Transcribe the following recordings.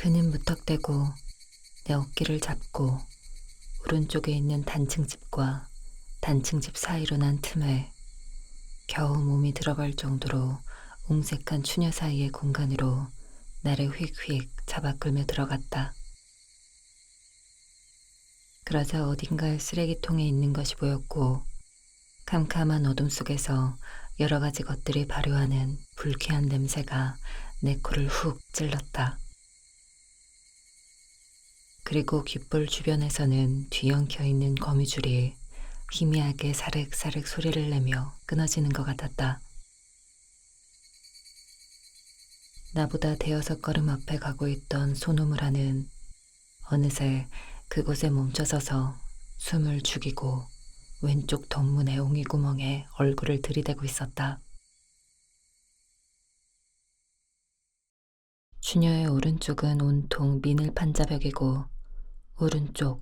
그는 무턱대고 내 어깨를 잡고 오른쪽에 있는 단층집과 단층집 사이로 난 틈에 겨우 몸이 들어갈 정도로 옹색한 추녀 사이의 공간으로 나를 휙휙 잡아 끌며 들어갔다. 그러자 어딘가에 쓰레기통에 있는 것이 보였고 캄캄한 어둠 속에서 여러 가지 것들이 발효하는 불쾌한 냄새가 내 코를 훅 찔렀다. 그리고 귓볼 주변에서는 뒤엉켜 있는 거미줄이 희미하게 사륵사륵 소리를 내며 끊어지는 것 같았다. 나보다 대여섯 걸음 앞에 가고 있던 소노무라는 어느새 그곳에 멈춰서서 숨을 죽이고 왼쪽 덧문의 옹이구멍에 얼굴을 들이대고 있었다. 추녀의 오른쪽은 온통 비늘 판자벽이고 오른쪽,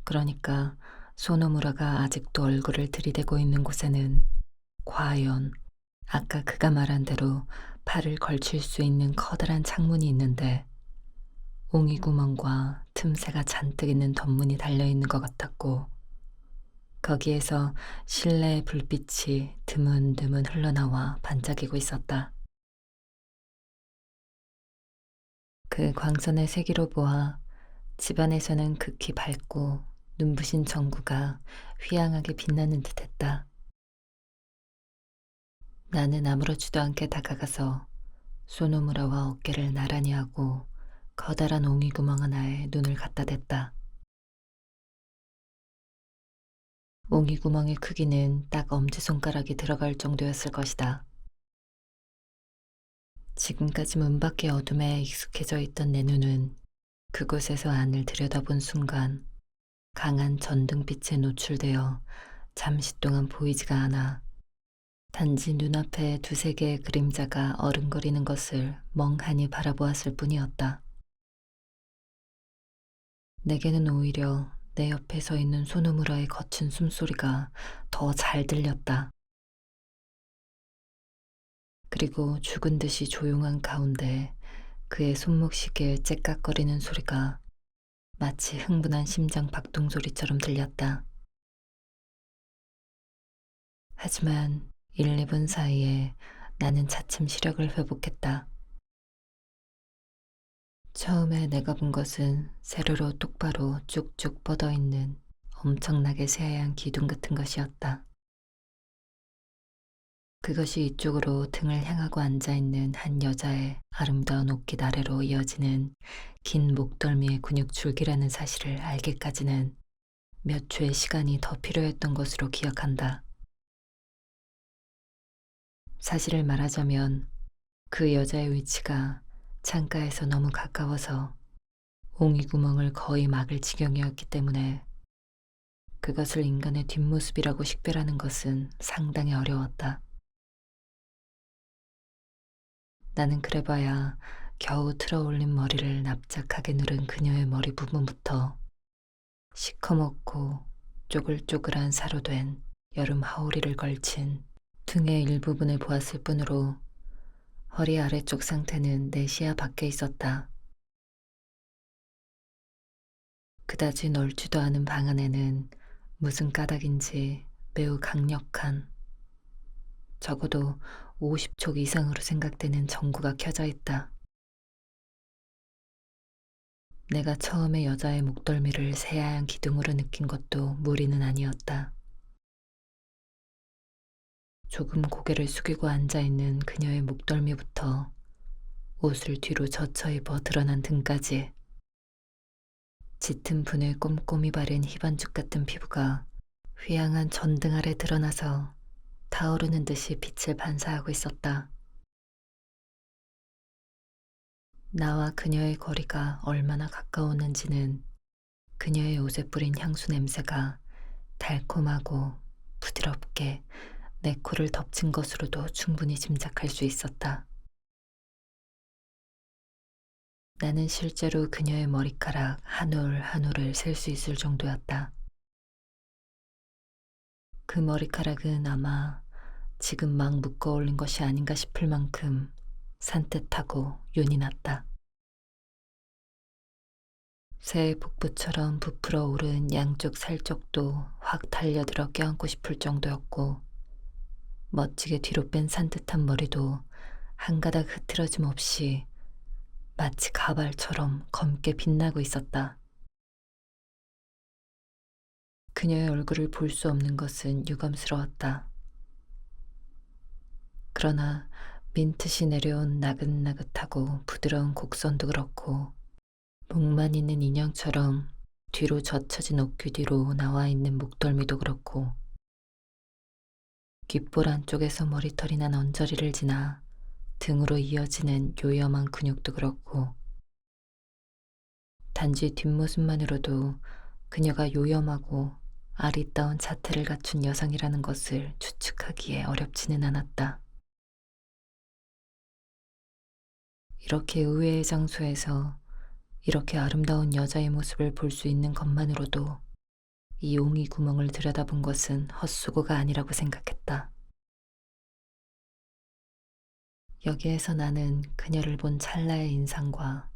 그러니까 소노무라가 아직도 얼굴을 들이대고 있는 곳에는 과연 아까 그가 말한 대로 팔을 걸칠 수 있는 커다란 창문이 있는데 옹이구멍과 틈새가 잔뜩 있는 덧문이 달려있는 것 같았고 거기에서 실내의 불빛이 드문드문 흘러나와 반짝이고 있었다. 그 광선의 세기로 보아 집안에서는 극히 밝고 눈부신 전구가 휘황하게 빛나는 듯했다. 나는 아무렇지도 않게 다가가서 소노무라와 어깨를 나란히 하고 커다란 옹이구멍 하나에 눈을 갖다 댔다. 옹이구멍의 크기는 딱 엄지손가락이 들어갈 정도였을 것이다. 지금까지 문 밖의 어둠에 익숙해져 있던 내 눈은 그곳에서 안을 들여다본 순간 강한 전등빛에 노출되어 잠시 동안 보이지가 않아 단지 눈앞에 두세 개의 그림자가 어른거리는 것을 멍하니 바라보았을 뿐이었다. 내게는 오히려 내 옆에 서 있는 소노무라의 거친 숨소리가 더 잘 들렸다. 그리고 죽은 듯이 조용한 가운데 그의 손목시계의 째깍거리는 소리가 마치 흥분한 심장 박동 소리처럼 들렸다. 하지만 1, 2분 사이에 나는 차츰 시력을 회복했다. 처음에 내가 본 것은 세로로 똑바로 쭉쭉 뻗어있는 엄청나게 새하얀 기둥 같은 것이었다. 그것이 이쪽으로 등을 향하고 앉아있는 한 여자의 아름다운 옷깃 아래로 이어지는 긴 목덜미의 근육줄기라는 사실을 알기까지는 몇 초의 시간이 더 필요했던 것으로 기억한다. 사실을 말하자면 그 여자의 위치가 창가에서 너무 가까워서 옹이구멍을 거의 막을 지경이었기 때문에 그것을 인간의 뒷모습이라고 식별하는 것은 상당히 어려웠다. 나는 그래봐야 겨우 틀어올린 머리를 납작하게 누른 그녀의 머리 부분부터 시커멓고 쪼글쪼글한 사로 된 여름 하우리를 걸친 등의 일부분을 보았을 뿐으로 허리 아래쪽 상태는 내 시야 밖에 있었다. 그다지 넓지도 않은 방 안에는 무슨 까닭인지 매우 강력한, 적어도 50촉 이상으로 생각되는 전구가 켜져 있다. 내가 처음에 여자의 목덜미를 새하얀 기둥으로 느낀 것도 무리는 아니었다. 조금 고개를 숙이고 앉아있는 그녀의 목덜미부터 옷을 뒤로 젖혀 입어 드러난 등까지 짙은 분을 꼼꼼히 바른 희반죽 같은 피부가 휘황한 전등 아래 드러나서 타오르는 듯이 빛을 반사하고 있었다. 나와 그녀의 거리가 얼마나 가까웠는지는 그녀의 옷에 뿌린 향수 냄새가 달콤하고 부드럽게 내 코를 덮친 것으로도 충분히 짐작할 수 있었다. 나는 실제로 그녀의 머리카락 한 올 한 올을 셀 수 있을 정도였다. 그 머리카락은 아마 지금 막 묶어 올린 것이 아닌가 싶을 만큼 산뜻하고 윤이 났다. 새 북부처럼 부풀어 오른 양쪽 살쪽도 확 달려들어 껴안고 싶을 정도였고, 멋지게 뒤로 뺀 산뜻한 머리도 한 가닥 흐트러짐 없이 마치 가발처럼 검게 빛나고 있었다. 그녀의 얼굴을 볼 수 없는 것은 유감스러웠다. 그러나 민트시 내려온 나긋나긋하고 부드러운 곡선도 그렇고, 목만 있는 인형처럼 뒤로 젖혀진 어깨 뒤로 나와 있는 목덜미도 그렇고, 귓볼 안쪽에서 머리털이 난 언저리를 지나 등으로 이어지는 요염한 근육도 그렇고, 단지 뒷모습만으로도 그녀가 요염하고 아리따운 자태를 갖춘 여성이라는 것을 추측하기에 어렵지는 않았다. 이렇게 의외의 장소에서 이렇게 아름다운 여자의 모습을 볼 수 있는 것만으로도 이 옹이 구멍을 들여다본 것은 헛수고가 아니라고 생각했다. 여기에서 나는 그녀를 본 찰나의 인상과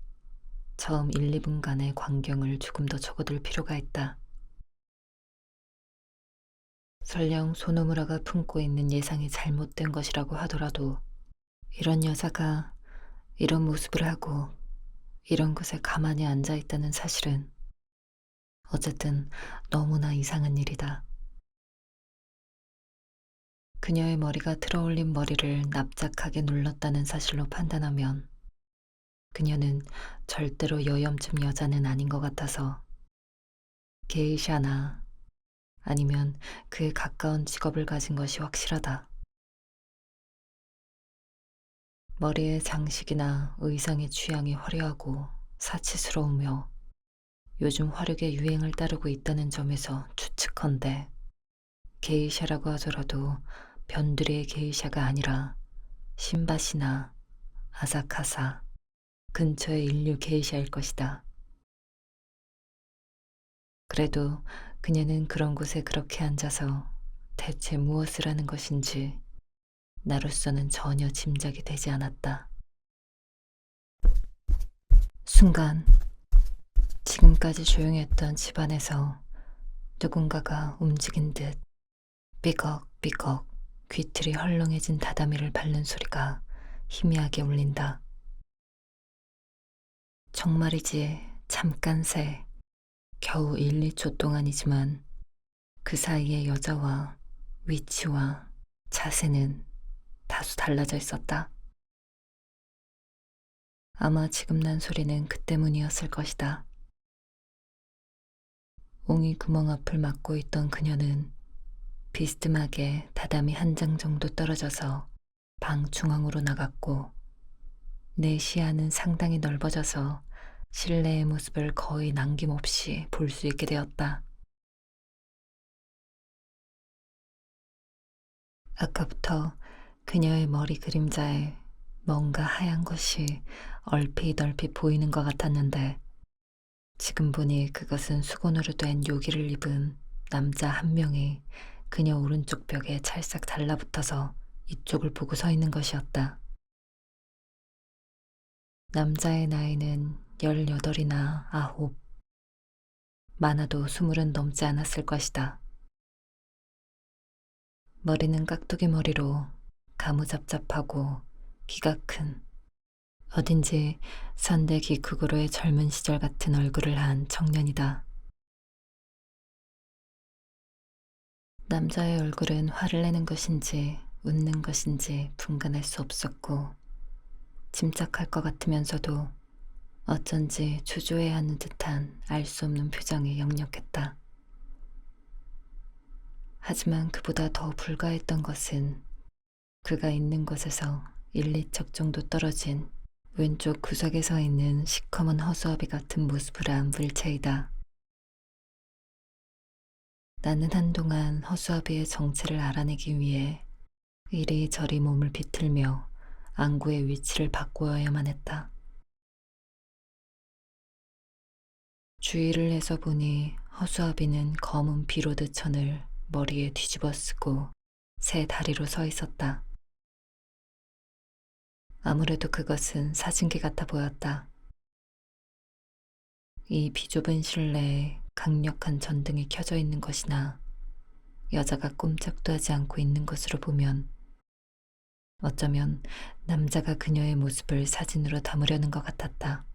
처음 1, 2분간의 광경을 조금 더 적어둘 필요가 있다. 설령 소노무라가 품고 있는 예상이 잘못된 것이라고 하더라도 이런 여자가 이런 모습을 하고 이런 곳에 가만히 앉아 있다는 사실은 어쨌든 너무나 이상한 일이다. 그녀의 머리가 틀어올린 머리를 납작하게 눌렀다는 사실로 판단하면 그녀는 절대로 여염쯤 여자는 아닌 것 같아서 게이샤나 아니면 그에 가까운 직업을 가진 것이 확실하다. 머리의 장식이나 의상의 취향이 화려하고 사치스러우며 요즘 화력의 유행을 따르고 있다는 점에서 추측컨대 게이샤라고 하더라도 변두리의 게이샤가 아니라 신바시나 아사카사 근처의 인류 게이샤일 것이다. 그래도 그녀는 그런 곳에 그렇게 앉아서 대체 무엇을 하는 것인지 나로서는 전혀 짐작이 되지 않았다. 순간 지금까지 조용했던 집안에서 누군가가 움직인 듯 삐걱삐걱 귀틀이 헐렁해진 다다미를 밟는 소리가 희미하게 울린다. 정말이지 잠깐 새 겨우 1, 2초 동안이지만 그 사이의 여자와 위치와 자세는 다소 달라져 있었다. 아마 지금 난 소리는 그 때문이었을 것이다. 옹이 구멍 앞을 막고 있던 그녀는 비스듬하게 다다미 한 장 정도 떨어져서 방 중앙으로 나갔고, 내 시야는 상당히 넓어져서 실내의 모습을 거의 남김없이 볼 수 있게 되었다. 아까부터 그녀의 머리 그림자에 뭔가 하얀 것이 얼핏 보이는 것 같았는데, 지금 보니 그것은 수건으로 된 요기를 입은 남자 한 명이 그녀 오른쪽 벽에 찰싹 달라붙어서 이쪽을 보고 서 있는 것이었다. 남자의 나이는 18이나 9, 많아도 20은 넘지 않았을 것이다. 머리는 깍두기 머리로 가무잡잡하고 키가 큰, 어딘지 산대 기쿠구로의 젊은 시절 같은 얼굴을 한 청년이다. 남자의 얼굴은 화를 내는 것인지 웃는 것인지 분간할 수 없었고, 짐작할 것 같으면서도 어쩐지 주저해하는 듯한 알 수 없는 표정이 역력했다. 하지만 그보다 더 불가했던 것은 그가 있는 곳에서 1, 2척 정도 떨어진 왼쪽 구석에 서 있는 시커먼 허수아비 같은 모습을 한 물체이다. 나는 한동안 허수아비의 정체를 알아내기 위해 이리저리 몸을 비틀며 안구의 위치를 바꾸어야만 했다. 주의를 해서 보니 허수아비는 검은 비로드 천을 머리에 뒤집어 쓰고 새 다리로 서 있었다. 아무래도 그것은 사진기 같아 보였다. 이 비좁은 실내에 강력한 전등이 켜져 있는 것이나 여자가 꼼짝도 하지 않고 있는 것으로 보면 어쩌면 남자가 그녀의 모습을 사진으로 담으려는 것 같았다.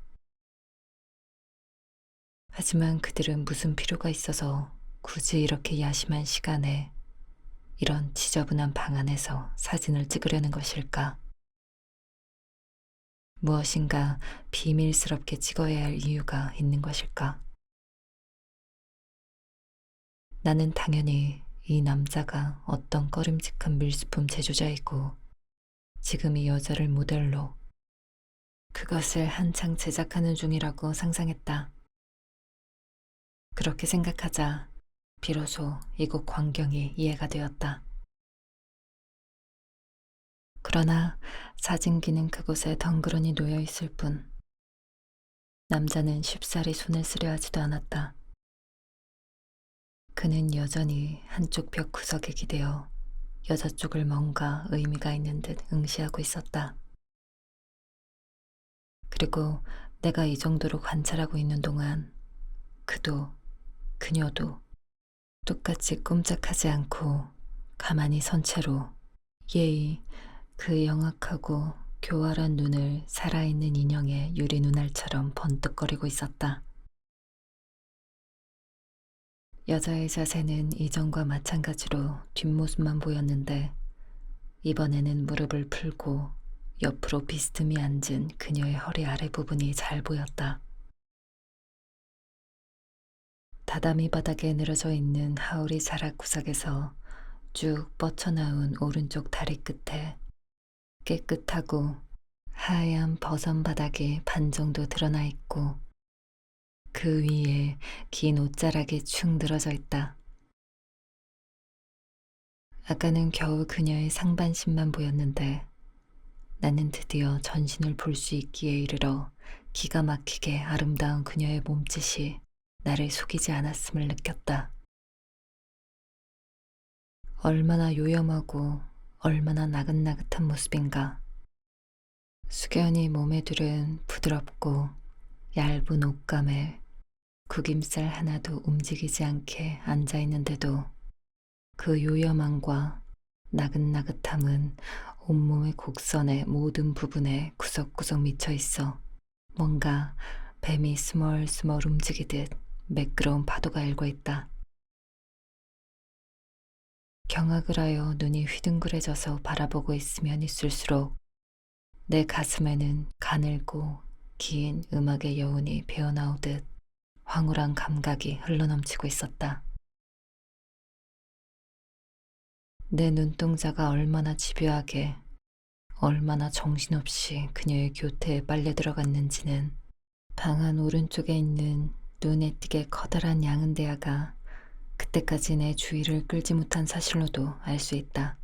하지만 그들은 무슨 필요가 있어서 굳이 이렇게 야심한 시간에 이런 지저분한 방 안에서 사진을 찍으려는 것일까? 무엇인가 비밀스럽게 찍어야 할 이유가 있는 것일까? 나는 당연히 이 남자가 어떤 꺼림칙한 밀수품 제조자이고 지금 이 여자를 모델로 그것을 한창 제작하는 중이라고 상상했다. 그렇게 생각하자 비로소 이곳 광경이 이해가 되었다. 그러나 사진기는 그곳에 덩그러니 놓여 있을 뿐 남자는 쉽사리 손을 쓰려 하지도 않았다. 그는 여전히 한쪽 벽 구석에 기대어 여자 쪽을 뭔가 의미가 있는 듯 응시하고 있었다. 그리고 내가 이 정도로 관찰하고 있는 동안 그도 그녀도 똑같이 꼼짝하지 않고 가만히 선 채로 예의 그 영악하고 교활한 눈을 살아있는 인형의 유리 눈알처럼 번뜩거리고 있었다. 여자의 자세는 이전과 마찬가지로 뒷모습만 보였는데 이번에는 무릎을 풀고 옆으로 비스듬히 앉은 그녀의 허리 아래 부분이 잘 보였다. 다다미 바닥에 늘어져 있는 하울이 자락 구석에서 쭉 뻗쳐나온 오른쪽 다리 끝에 깨끗하고 하얀 버선 바닥이 반 정도 드러나 있고 그 위에 긴 옷자락이 축 늘어져 있다. 아까는 겨우 그녀의 상반신만 보였는데 나는 드디어 전신을 볼 수 있기에 이르러 기가 막히게 아름다운 그녀의 몸짓이 나를 속이지 않았음을 느꼈다. 얼마나 요염하고 얼마나 나긋나긋한 모습인가. 숙연히 몸에 두른 부드럽고 얇은 옷감에 구김살 하나도 움직이지 않게 앉아 있는데도 그 요염함과 나긋나긋함은 온몸의 곡선의 모든 부분에 구석구석 미쳐 있어 뭔가 뱀이 스멀스멀 움직이듯 매끄러운 파도가 일고 있다. 경악을 하여 눈이 휘둥그레져서 바라보고 있으면 있을수록 내 가슴에는 가늘고 긴 음악의 여운이 배어나오듯 황홀한 감각이 흘러넘치고 있었다. 내 눈동자가 얼마나 집요하게 얼마나 정신없이 그녀의 교태에 빨려 들어갔는지는 방 안 오른쪽에 있는 눈에 띄게 커다란 양은대야가 그때까지 내 주의를 끌지 못한 사실로도 알 수 있다.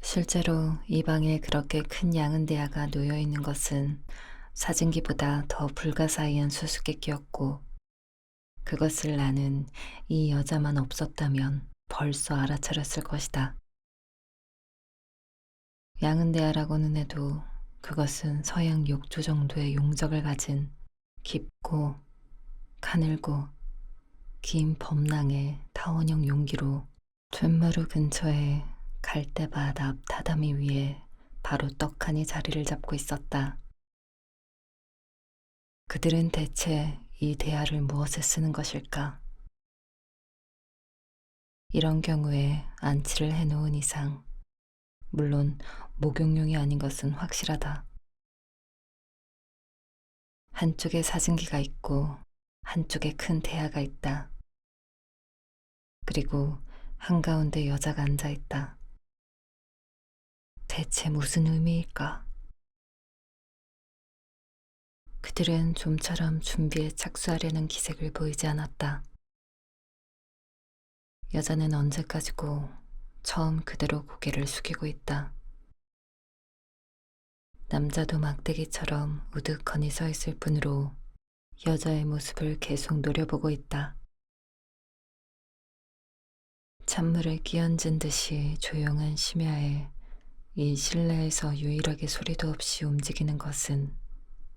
실제로 이 방에 그렇게 큰 양은대야가 놓여 있는 것은 사진기보다 더 불가사의한 수수께끼였고 그것을 나는 이 여자만 없었다면 벌써 알아차렸을 것이다. 양은대야라고는 해도 그것은 서양 욕조 정도의 용적을 가진 깊고 가늘고 긴 범랑의 타원형 용기로 툇마루 근처에 갈대밭 앞 다다미 위에 바로 떡하니 자리를 잡고 있었다. 그들은 대체 이 대야를 무엇에 쓰는 것일까? 이런 경우에 안치를 해놓은 이상 물론 목욕용이 아닌 것은 확실하다. 한쪽에 사진기가 있고 한쪽에 큰 대야가 있다. 그리고 한가운데 여자가 앉아 있다. 대체 무슨 의미일까? 그들은 좀처럼 준비에 착수하려는 기색을 보이지 않았다. 여자는 언제까지고 처음 그대로 고개를 숙이고 있다. 남자도 막대기처럼 우두커니 서 있을 뿐으로 여자의 모습을 계속 노려보고 있다. 찬물을 끼얹은 듯이 조용한 심야에 이 실내에서 유일하게 소리도 없이 움직이는 것은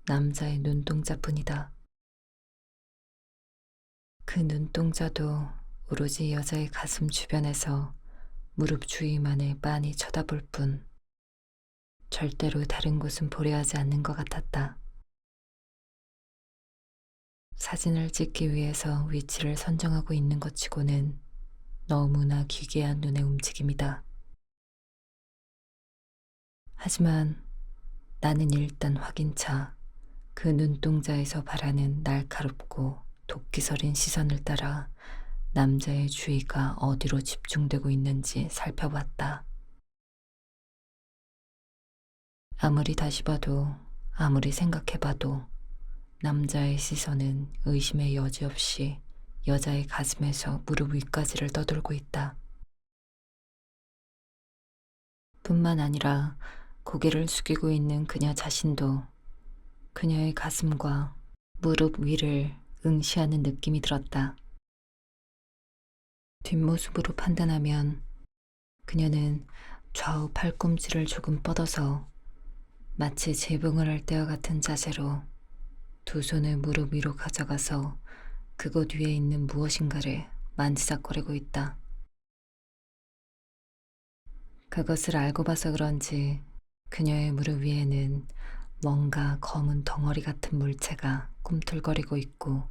남자의 눈동자뿐이다. 그 눈동자도 오로지 여자의 가슴 주변에서 무릎 주위만을 빤히 쳐다볼 뿐 절대로 다른 곳은 보려 하지 않는 것 같았다. 사진을 찍기 위해서 위치를 선정하고 있는 것 치고는 너무나 기괴한 눈의 움직임이다. 하지만 나는 일단 확인차 그 눈동자에서 바라는 날카롭고 도끼서린 시선을 따라 남자의 주의가 어디로 집중되고 있는지 살펴봤다. 아무리 다시 봐도, 아무리 생각해봐도 남자의 시선은 의심의 여지 없이 여자의 가슴에서 무릎 위까지를 떠돌고 있다. 뿐만 아니라 고개를 숙이고 있는 그녀 자신도 그녀의 가슴과 무릎 위를 응시하는 느낌이 들었다. 뒷모습으로 판단하면 그녀는 좌우 팔꿈치를 조금 뻗어서 마치 재봉을 할 때와 같은 자세로 두 손을 무릎 위로 가져가서 그곳 위에 있는 무엇인가를 만지작거리고 있다. 그것을 알고 봐서 그런지 그녀의 무릎 위에는 뭔가 검은 덩어리 같은 물체가 꿈틀거리고 있고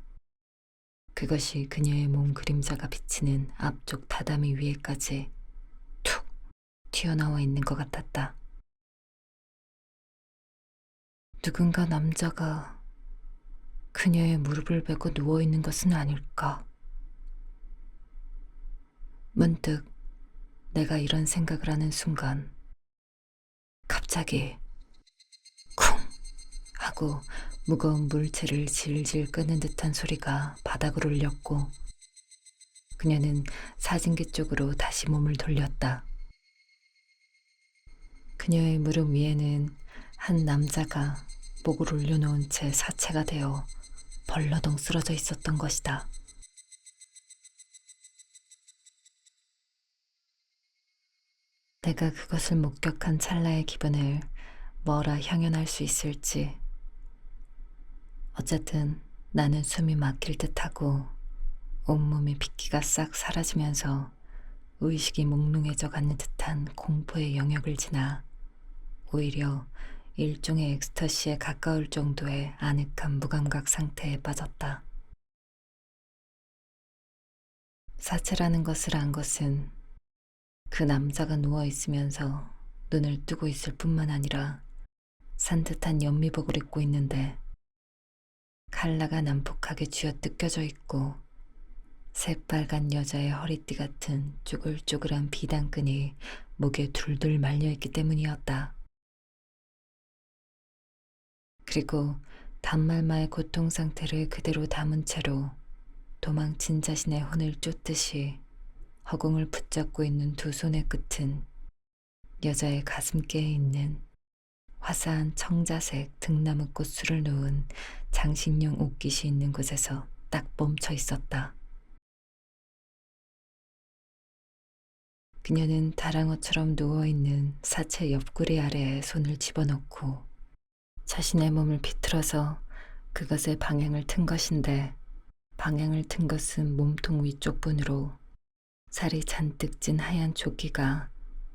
그것이 그녀의 몸 그림자가 비치는 앞쪽 다다미 위에까지 툭 튀어나와 있는 것 같았다. 누군가 남자가 그녀의 무릎을 베고 누워있는 것은 아닐까. 문득 내가 이런 생각을 하는 순간 갑자기 쿵 하고 무거운 물체를 질질 끄는 듯한 소리가 바닥을 울렸고 그녀는 사진기 쪽으로 다시 몸을 돌렸다. 그녀의 무릎 위에는 한 남자가 목을 올려놓은 채 사체가 되어 벌러덩 쓰러져 있었던 것이다. 내가 그것을 목격한 찰나의 기분을 뭐라 형연할 수 있을지. 어쨌든 나는 숨이 막힐 듯하고 온몸의 핏기가 싹 사라지면서 의식이 몽롱해져 가는 듯한 공포의 영역을 지나 오히려 일종의 엑스터시에 가까울 정도의 아늑한 무감각 상태에 빠졌다. 사체라는 것을 안 것은 그 남자가 누워 있으면서 눈을 뜨고 있을 뿐만 아니라 산뜻한 연미복을 입고 있는데 칼라가 난폭하게 쥐어뜯겨져 있고 새빨간 여자의 허리띠 같은 쭈글쭈글한 비단끈이 목에 둘둘 말려있기 때문이었다. 그리고 단말마의 고통 상태를 그대로 담은 채로 도망친 자신의 혼을 쫓듯이 허공을 붙잡고 있는 두 손의 끝은 여자의 가슴께에 있는 화사한 청자색 등나무 꽃술을 놓은 장식용 옷깃이 있는 곳에서 딱 멈춰 있었다. 그녀는 다랑어처럼 누워있는 사체 옆구리 아래에 손을 집어넣고 자신의 몸을 비틀어서 그것의 방향을 튼 것인데 방향을 튼 것은 몸통 위쪽 분으로 살이 잔뜩 찐 하얀 조끼가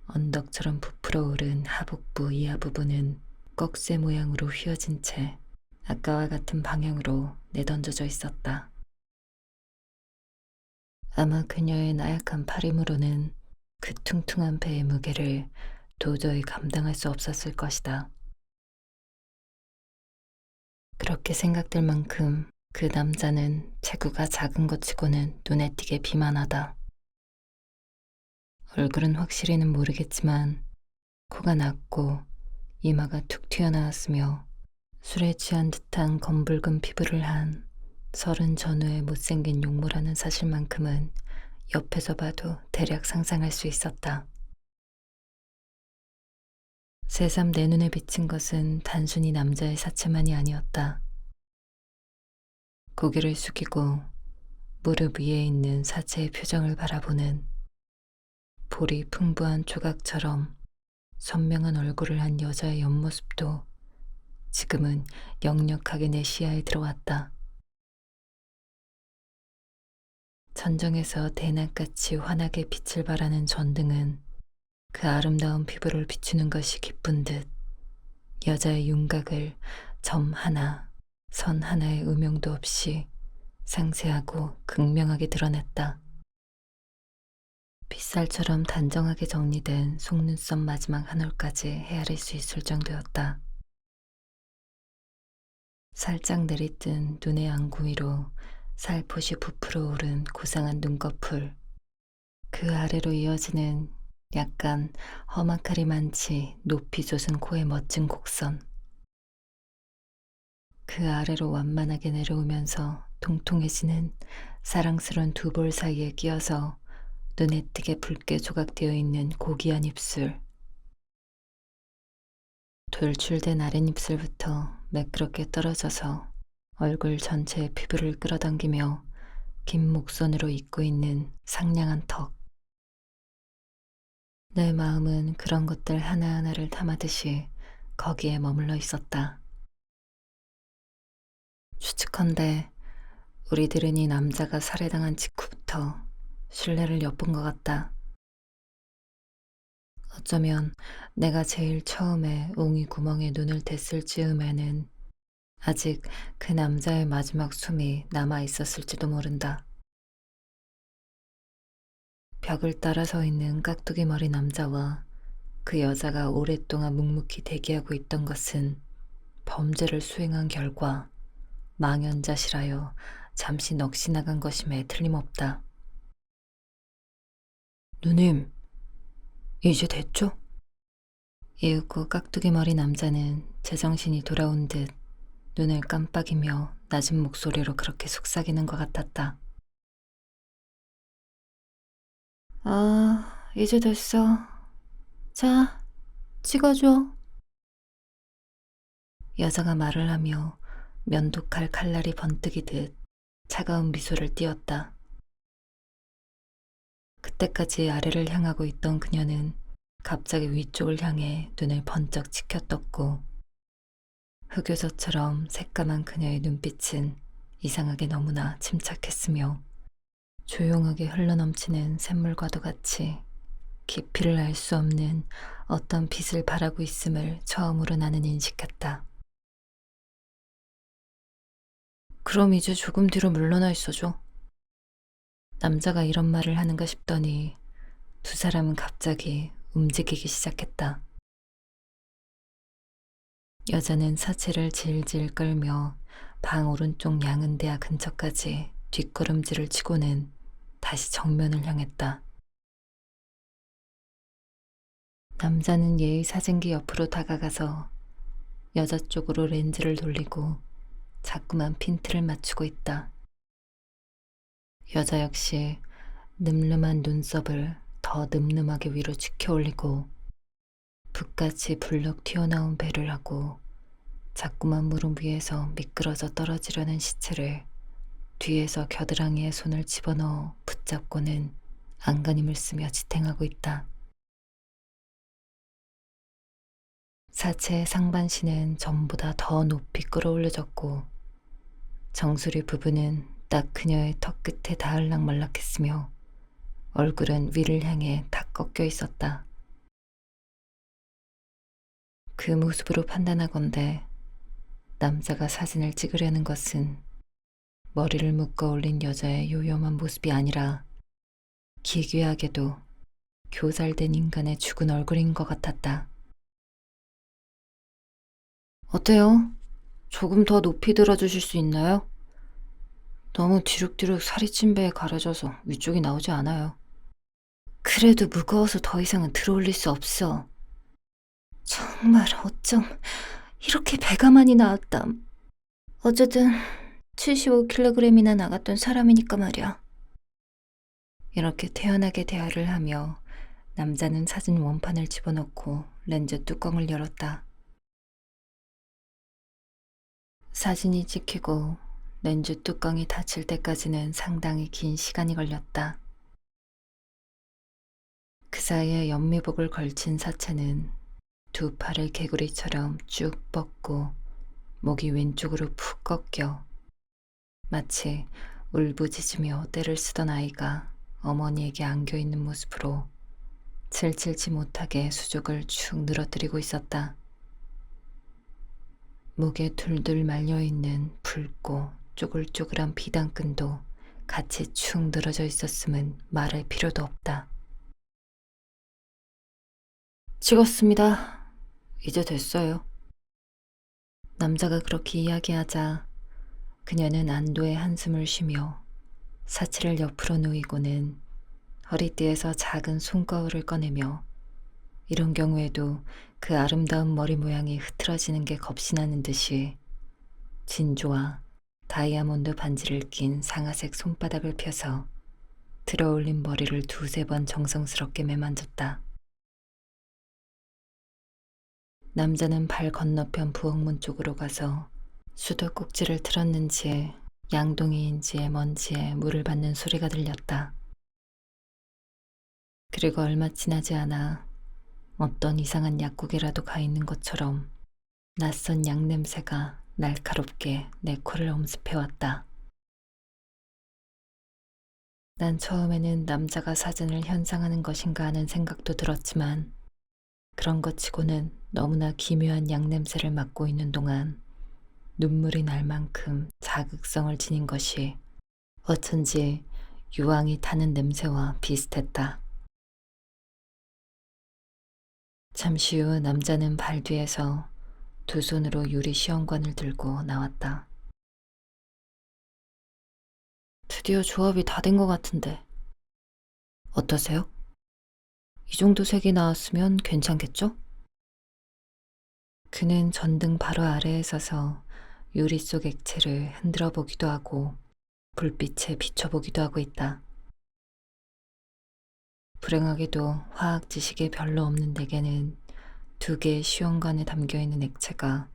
언덕처럼 부풀어 오른 하복부 이하 부분은 꺽쇠 모양으로 휘어진 채 아까와 같은 방향으로 내던져져 있었다. 아마 그녀의 나약한 팔 힘으로는 그 퉁퉁한 배의 무게를 도저히 감당할 수 없었을 것이다. 그렇게 생각될 만큼 그 남자는 체구가 작은 것 치고는 눈에 띄게 비만하다. 얼굴은 확실히는 모르겠지만 코가 낮고 이마가 툭 튀어나왔으며 술에 취한 듯한 검붉은 피부를 한 30 전후의 못생긴 용모라는 사실만큼은 옆에서 봐도 대략 상상할 수 있었다. 새삼 내 눈에 비친 것은 단순히 남자의 사체만이 아니었다. 고개를 숙이고 무릎 위에 있는 사체의 표정을 바라보는 볼이 풍부한 조각처럼 선명한 얼굴을 한 여자의 옆모습도 지금은 역력하게 내 시야에 들어왔다. 전정에서 대낮같이 환하게 빛을 발하는 전등은 그 아름다운 피부를 비추는 것이 기쁜 듯 여자의 윤곽을 점 하나, 선 하나의 음영도 없이 상세하고 극명하게 드러냈다. 빗살처럼 단정하게 정리된 속눈썹 마지막 한 올까지 헤아릴 수 있을 정도였다. 살짝 내리뜬 눈의 안구 위로 살포시 부풀어 오른 고상한 눈꺼풀, 그 아래로 이어지는 약간 험악하리 많지 높이 솟은 코의 멋진 곡선, 그 아래로 완만하게 내려오면서 통통해지는 사랑스러운 두 볼 사이에 끼어서 눈에 띄게 붉게 조각되어 있는 고귀한 입술, 돌출된 아랫입술부터 매끄럽게 떨어져서 얼굴 전체의 피부를 끌어당기며 긴 목선으로 잇고 있는 상냥한 턱. 내 마음은 그런 것들 하나하나를 담아듯이 거기에 머물러 있었다. 추측컨대 우리들은 이 남자가 살해당한 직후부터 신뢰를 엿본 것 같다. 어쩌면 내가 제일 처음에 옹이 구멍에 눈을 댔을 즈음에는 아직 그 남자의 마지막 숨이 남아 있었을지도 모른다. 벽을 따라 서 있는 깍두기 머리 남자와 그 여자가 오랫동안 묵묵히 대기하고 있던 것은 범죄를 수행한 결과 망연자실하여 잠시 넋이 나간 것임에 틀림없다. 누님, 이제 됐죠? 이윽고 깍두기 머리 남자는 제정신이 돌아온 듯 눈을 깜빡이며 낮은 목소리로 그렇게 속삭이는 것 같았다. 아, 이제 됐어. 자, 찍어줘. 여자가 말을 하며 면도칼 칼날이 번뜩이듯 차가운 미소를 띄었다. 그때까지 아래를 향하고 있던 그녀는 갑자기 위쪽을 향해 눈을 번쩍 치켜떴고 흑요소처럼 새까만 그녀의 눈빛은 이상하게 너무나 침착했으며 조용하게 흘러넘치는 샘물과도 같이 깊이를 알 수 없는 어떤 빛을 바라고 있음을 처음으로 나는 인식했다. 그럼 이제 조금 뒤로 물러나 있어줘. 남자가 이런 말을 하는가 싶더니 두 사람은 갑자기 움직이기 시작했다. 여자는 사체를 질질 끌며 방 오른쪽 양은대야 근처까지 뒷걸음질을 치고는 다시 정면을 향했다. 남자는 예의 사진기 옆으로 다가가서 여자 쪽으로 렌즈를 돌리고 자꾸만 핀트를 맞추고 있다. 여자 역시 늠름한 눈썹을 더 늠름하게 위로 치켜 올리고 붓같이 불룩 튀어나온 배를 하고 자꾸만 무릎 위에서 미끄러져 떨어지려는 시체를 뒤에서 겨드랑이에 손을 집어넣어 붙잡고는 안간힘을 쓰며 지탱하고 있다. 사체의 상반신은 전보다 더 높이 끌어올려졌고 정수리 부분은 딱 그녀의 턱 끝에 닿을락 말락했으며 얼굴은 위를 향해 다 꺾여 있었다. 그 모습으로 판단하건대 남자가 사진을 찍으려는 것은 머리를 묶어 올린 여자의 요염한 모습이 아니라 기괴하게도 교살된 인간의 죽은 얼굴인 것 같았다. 어때요? 조금 더 높이 들어주실 수 있나요? 너무 뒤룩뒤룩 살이 찐 배에 가려져서 위쪽이 나오지 않아요. 그래도 무거워서 더 이상은 들어올릴 수 없어. 정말 어쩜 이렇게 배가 많이 나왔담. 어쨌든 75kg이나 나갔던 사람이니까 말이야. 이렇게 태연하게 대화를 하며 남자는 사진 원판을 집어넣고 렌즈 뚜껑을 열었다. 사진이 찍히고 렌즈 뚜껑이 닫힐 때까지는 상당히 긴 시간이 걸렸다. 그 사이에 연미복을 걸친 사체는 두 팔을 개구리처럼 쭉 뻗고 목이 왼쪽으로 푹 꺾여 마치 울부짖으며 떼를 쓰던 아이가 어머니에게 안겨있는 모습으로 칠칠치 못하게 수족을 축 늘어뜨리고 있었다. 목에 둘둘 말려있는 붉고 쪼글쪼글한 비단끈도 같이 축 늘어져 있었음은 말할 필요도 없다. 찍었습니다. 이제 됐어요. 남자가 그렇게 이야기하자 그녀는 안도의 한숨을 쉬며 사치를 옆으로 누이고는 허리띠에서 작은 손거울을 꺼내며 이런 경우에도 그 아름다운 머리 모양이 흐트러지는 게 겁이 나는 듯이 진주와 다이아몬드 반지를 낀 상아색 손바닥을 펴서 들어올린 머리를 두세 번 정성스럽게 매만졌다. 남자는 발 건너편 부엌문 쪽으로 가서 수도꼭지를 틀었는지 양동이인지의 먼지에 물을 받는 소리가 들렸다. 그리고 얼마 지나지 않아 어떤 이상한 약국이라도 가 있는 것처럼 낯선 약 냄새가 날카롭게 내 코를 엄습해왔다. 난 처음에는 남자가 사진을 현상하는 것인가 하는 생각도 들었지만 그런 것 치고는 너무나 기묘한 약 냄새를 맡고 있는 동안 눈물이 날 만큼 자극성을 지닌 것이 어쩐지 유황이 타는 냄새와 비슷했다. 잠시 후 남자는 발 뒤에서 두 손으로 유리 시험관을 들고 나왔다. 드디어 조합이 다 된 것 같은데. 어떠세요? 이 정도 색이 나왔으면 괜찮겠죠? 그는 전등 바로 아래에 서서 유리 속 액체를 흔들어 보기도 하고 불빛에 비춰보기도 하고 있다. 불행하게도 화학 지식이 별로 없는 내게는 두 개의 시험관에 담겨있는 액체가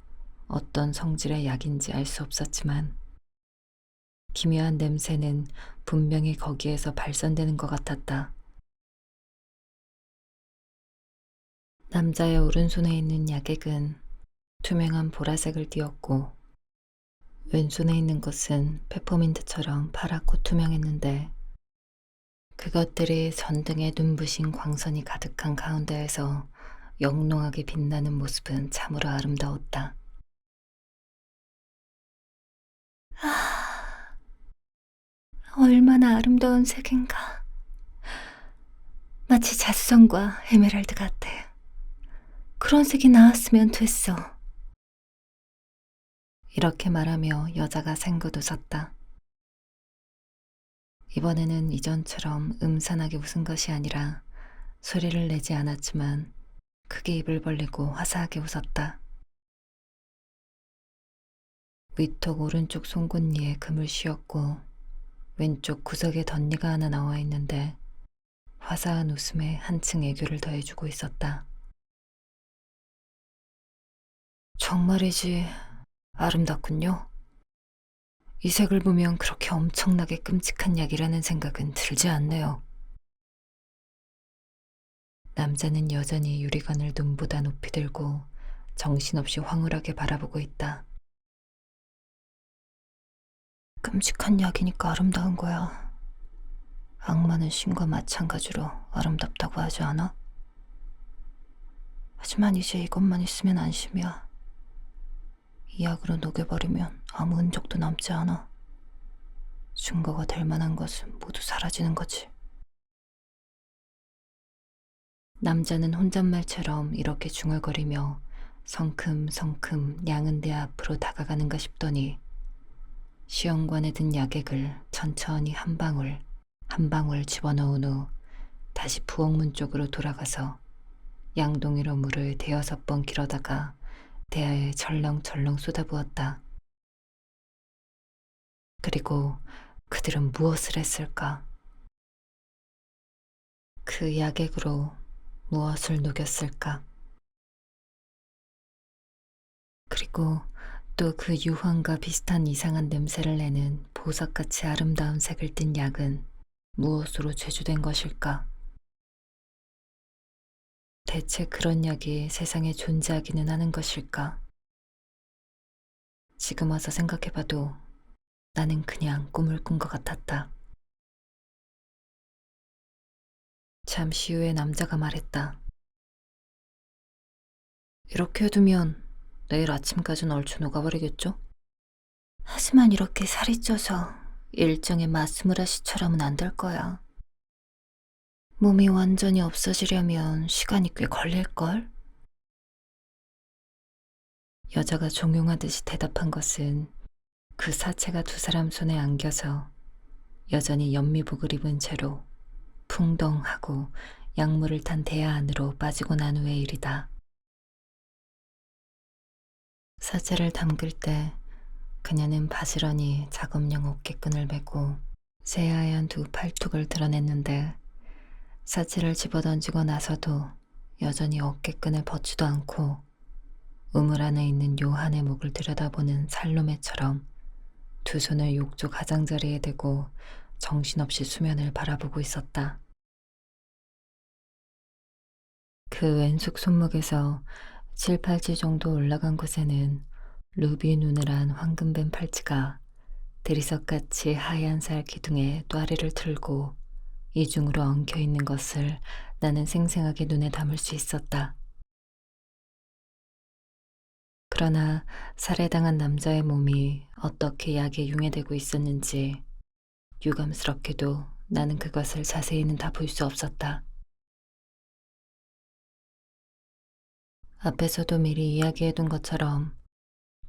어떤 성질의 약인지 알 수 없었지만 기묘한 냄새는 분명히 거기에서 발산되는 것 같았다. 남자의 오른손에 있는 약액은 투명한 보라색을 띠었고 왼손에 있는 것은 페퍼민트처럼 파랗고 투명했는데 그것들이 전등에 눈부신 광선이 가득한 가운데에서 영롱하게 빛나는 모습은 참으로 아름다웠다. 아, 얼마나 아름다운 색인가. 마치 자수성과 에메랄드 같아. 그런 색이 나왔으면 됐어. 이렇게 말하며 여자가 생긋 웃었다. 이번에는 이전처럼 음산하게 웃은 것이 아니라 소리를 내지 않았지만 크게 입을 벌리고 화사하게 웃었다. 위턱 오른쪽 송곳니에 금을 씌웠고 왼쪽 구석에 덧니가 하나 나와 있는데 화사한 웃음에 한층 애교를 더해주고 있었다. 정말이지 아름답군요. 이 색을 보면 그렇게 엄청나게 끔찍한 약이라는 생각은 들지 않네요. 남자는 여전히 유리관을 눈보다 높이 들고 정신없이 황홀하게 바라보고 있다. 끔찍한 약이니까 아름다운 거야. 악마는 신과 마찬가지로 아름답다고 하지 않아? 하지만 이제 이것만 있으면 안심이야. 이 약으로 녹여버리면 아무 흔적도 남지 않아. 증거가 될 만한 것은 모두 사라지는 거지. 남자는 혼잣말처럼 이렇게 중얼거리며 성큼성큼 양은대 앞으로 다가가는가 싶더니 시험관에 든 약액을 천천히 한 방울 한 방울 집어넣은 후 다시 부엌문 쪽으로 돌아가서 양동이로 물을 대여섯 번 길어다가 대야에 절렁절렁 쏟아부었다. 그리고 그들은 무엇을 했을까? 그 약액으로 무엇을 녹였을까? 그리고 또 그 유황과 비슷한 이상한 냄새를 내는 보석같이 아름다운 색을 띤 약은 무엇으로 제조된 것일까? 대체 그런 약이 세상에 존재하기는 하는 것일까? 지금 와서 생각해봐도 나는 그냥 꿈을 꾼 것 같았다. 잠시 후에 남자가 말했다. 이렇게 해두면 내일 아침까지는 얼추 녹아버리겠죠? 하지만 이렇게 살이 쪄서 일정에 맞춤을 하시처럼은 안 될 거야. 몸이 완전히 없어지려면 시간이 꽤 걸릴걸? 여자가 종용하듯이 대답한 것은 그 사체가 두 사람 손에 안겨서 여전히 연미복을 입은 채로 풍덩하고 약물을 탄 대야 안으로 빠지고 난 후의 일이다. 사체를 담글 때 그녀는 바지런히 작업용 어깨끈을 매고 새하얀 두 팔뚝을 드러냈는데 사체를 집어던지고 나서도 여전히 어깨끈을 벗지도 않고 우물 안에 있는 요한의 목을 들여다보는 살로메처럼 두 손을 욕조 가장자리에 대고 정신없이 수면을 바라보고 있었다. 그 왼쪽 손목에서 7, 8지 정도 올라간 곳에는 루비 눈을 한 황금뱀 팔찌가 대리석같이 하얀 살 기둥에 또아리를 틀고 이중으로 엉켜 있는 것을 나는 생생하게 눈에 담을 수 있었다. 그러나 살해당한 남자의 몸이 어떻게 약에 융해되고 있었는지 유감스럽게도 나는 그것을 자세히는 다 볼 수 없었다. 앞에서도 미리 이야기해둔 것처럼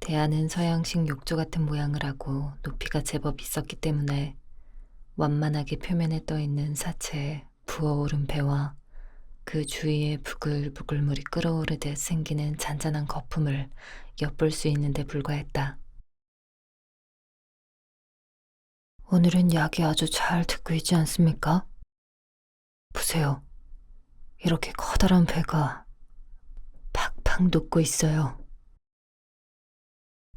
대안은 서양식 욕조 같은 모양을 하고 높이가 제법 있었기 때문에 완만하게 표면에 떠있는 사체에 부어오른 배와 그 주위에 부글부글 물이 끓어오르듯 생기는 잔잔한 거품을 엿볼 수 있는데 불과했다. 오늘은 약이 아주 잘 듣고 있지 않습니까? 보세요. 이렇게 커다란 배가 팍팍 녹고 있어요.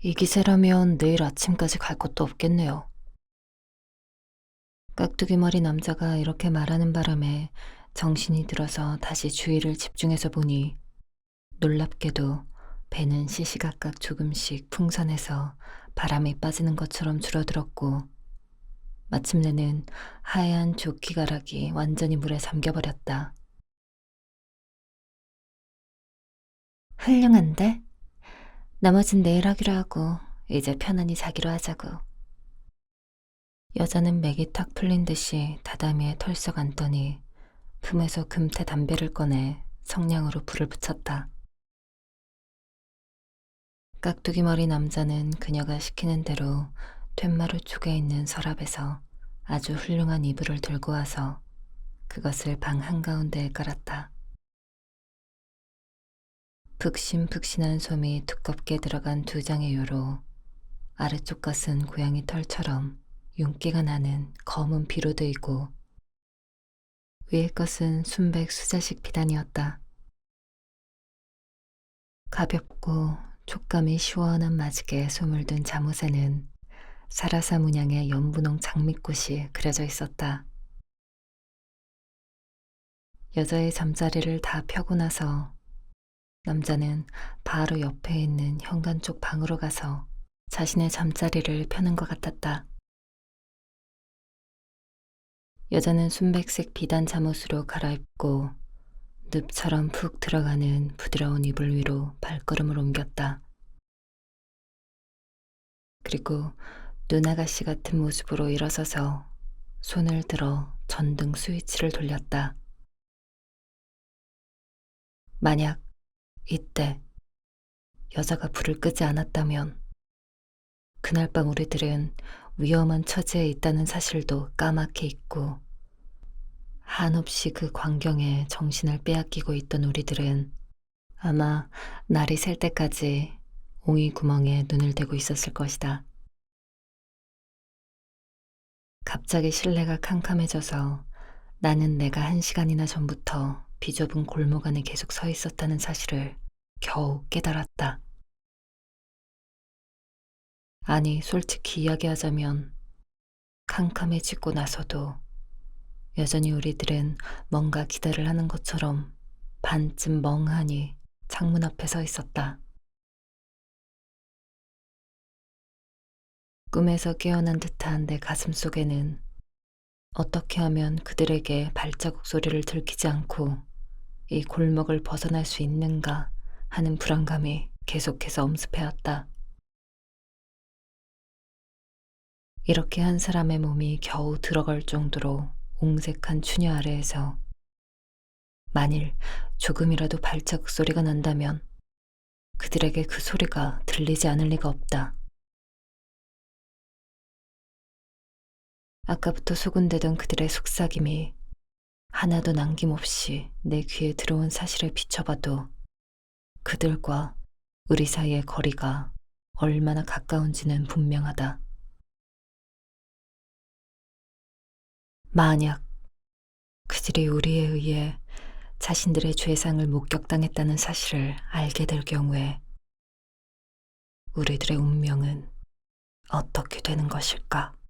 이 기세라면 내일 아침까지 갈 것도 없겠네요. 깍두기 머리 남자가 이렇게 말하는 바람에 정신이 들어서 다시 주위를 집중해서 보니 놀랍게도 배는 시시각각 조금씩 풍선해서 바람이 빠지는 것처럼 줄어들었고 마침내는 하얀 조끼가락이 완전히 물에 잠겨버렸다. 훌륭한데? 나머진 내일 하기로 하고 이제 편안히 자기로 하자고. 여자는 맥이 탁 풀린 듯이 다다미에 털썩 앉더니 품에서 금태 담배를 꺼내 성냥으로 불을 붙였다. 깍두기 머리 남자는 그녀가 시키는 대로 툇마루 쪽에 있는 서랍에서 아주 훌륭한 이불을 들고 와서 그것을 방 한가운데에 깔았다. 푹신푹신한 솜이 두껍게 들어간 두 장의 요로 아래쪽 것은 고양이 털처럼 윤기가 나는 검은 비로드이고 위의 것은 순백 수자식 비단이었다. 가볍고 촉감이 시원한 마직에 솜을 든 잠옷에는 사라사 문양의 연분홍 장미꽃이 그려져 있었다. 여자의 잠자리를 다 펴고 나서 남자는 바로 옆에 있는 현관 쪽 방으로 가서 자신의 잠자리를 펴는 것 같았다. 여자는 순백색 비단 잠옷으로 갈아입고 늪처럼 푹 들어가는 부드러운 이불 위로 발걸음을 옮겼다. 그리고 눈아가씨 같은 모습으로 일어서서 손을 들어 전등 스위치를 돌렸다. 만약 이때 여자가 불을 끄지 않았다면 그날 밤 우리들은 위험한 처지에 있다는 사실도 까맣게 잊고 한없이 그 광경에 정신을 빼앗기고 있던 우리들은 아마 날이 셀 때까지 옹이 구멍에 눈을 대고 있었을 것이다. 갑자기 실내가 캄캄해져서 나는 내가 1시간이나 전부터 비좁은 골목 안에 계속 서 있었다는 사실을 겨우 깨달았다. 아니, 솔직히 이야기하자면 캄캄해지고 나서도 여전히 우리들은 뭔가 기대를 하는 것처럼 반쯤 멍하니 창문 앞에 서 있었다. 꿈에서 깨어난 듯한 내 가슴 속에는 어떻게 하면 그들에게 발자국 소리를 들키지 않고 이 골목을 벗어날 수 있는가 하는 불안감이 계속해서 엄습해왔다. 이렇게 한 사람의 몸이 겨우 들어갈 정도로 옹색한 추녀 아래에서 만일 조금이라도 발자국 소리가 난다면 그들에게 그 소리가 들리지 않을 리가 없다. 아까부터 소근대던 그들의 속삭임이 하나도 남김없이 내 귀에 들어온 사실을 비춰봐도 그들과 우리 사이의 거리가 얼마나 가까운지는 분명하다. 만약 그들이 우리에 의해 자신들의 죄상을 목격당했다는 사실을 알게 될 경우에 우리들의 운명은 어떻게 되는 것일까?